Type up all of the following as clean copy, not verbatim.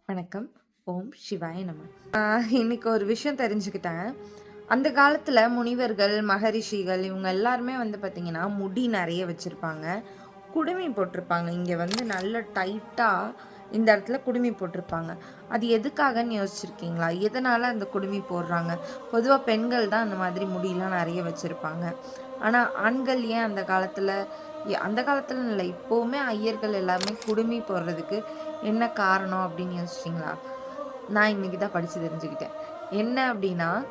வணக்கம். ஓம் சிவாய நம. இன்னைக்கு ஒரு விஷயம் தெரிஞ்சுக்கிட்டேன். அந்த காலத்துல முனிவர்கள், மகரிஷிகள் இவங்க எல்லாருமே பார்த்தீங்கன்னா, முடி நெறைய வச்சிருப்பாங்க. குடுமி போட்டிருப்பாங்க. இங்க நல்ல டைட்டா இந்த இடத்துல குடுமி போட்டிருப்பாங்க. அது எதுக்காகன்னு யோசிச்சிருக்கீங்களா? எதனால அந்த குடுமி போடுறாங்க? பொதுவா பெண்கள் தான் அந்த மாதிரி முடியெல்லாம் நெறைய வச்சிருப்பாங்க. ஆனா, ஆண்கள் ஏன் அந்த காலத்துலன்னு இல்ல, இப்பவுமே ஐயர்கள் எல்லாமே குடுமி போடுறதுக்கு என்ன காரணம் அப்படின்னு யோசிச்சீங்களா? நான் இன்னைக்கு தான் படிச்சு தெரிஞ்சுக்கிட்டேன். என்ன அப்படின்னா,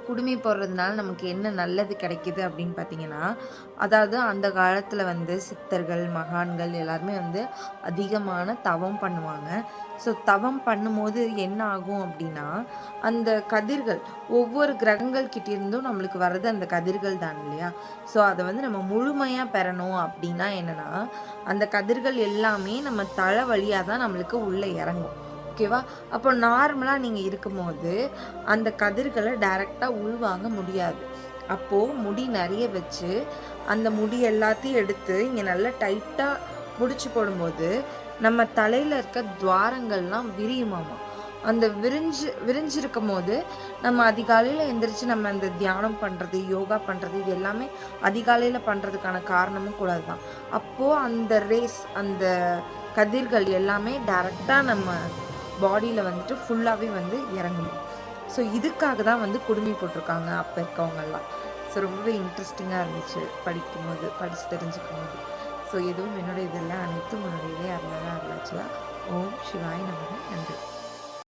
குடுமி போடுறதுனால நமக்கு என்ன நல்லது கிடைக்குது அப்படின்னு பார்த்தீங்கன்னா, அதாவது அந்த காலத்துல சித்தர்கள், மகான்கள் எல்லாருமே அதிகமான தவம் பண்ணுவாங்க. ஸோ தவம் பண்ணும்போது என்ன ஆகும் அப்படின்னா, அந்த கதிர்கள் ஒவ்வொரு கிரகங்கள் கிட்ட இருந்தும் நம்மளுக்கு வர்றது அந்த கதிர்கள் தான் இல்லையா? ஸோ அத நம்ம முழுமையா பெறணும் அப்படின்னா என்னன்னா, அந்த கதிர்கள் எல்லாமே நம்ம தலை வழியா தான் நம்மளுக்கு உள்ள இறங்கும். ஓகேவா? அப்போ நார்மலா நீங்க இருக்கும்போது, அந்த கதிர்கள டைரக்ட்டா உள்வாங்க முடியாது. அப்போ முடி நெறைய வச்சு, அந்த முடி எல்லாத்தையும் எடுத்து இங்க நல்லா டைட்டா முடிச்சு போடும்போது, நம்ம தலையில இருக்க துவாரங்கள்லாம் விரியுமாமா. அந்த விரிஞ்சிருக்கும்போது, நம்ம அதிகாலையில எந்திரிச்சு நம்ம அந்த தியானம் பண்றது, யோகா பண்றது, இது எல்லாமே அதிகாலையில பண்றதுக்கான காரணமும் கூட அதுதான். அப்போ அந்த அந்த கதிர்கள் எல்லாமே டைரக்ட்டா நம்ம பாடியில ஃபுல்லாவே இறங்கணும். ஸோ இதுக்காக தான் குடுமி போட்டிருக்காங்க அப்ப இருக்கவங்கலாம். ஸோ ரொம்பவே இன்ட்ரெஸ்டிங்கா இருந்துச்சு படிக்கும்போது, படிச்சு தெரிஞ்சுக்கும்போது. ஸோ இதுவும் என்னோட இதெல்லாம் அனைத்தும் உன்னுடைய இதய அருளால அருளாச்சலா. ஓம் சிவாய நமக. நன்றி.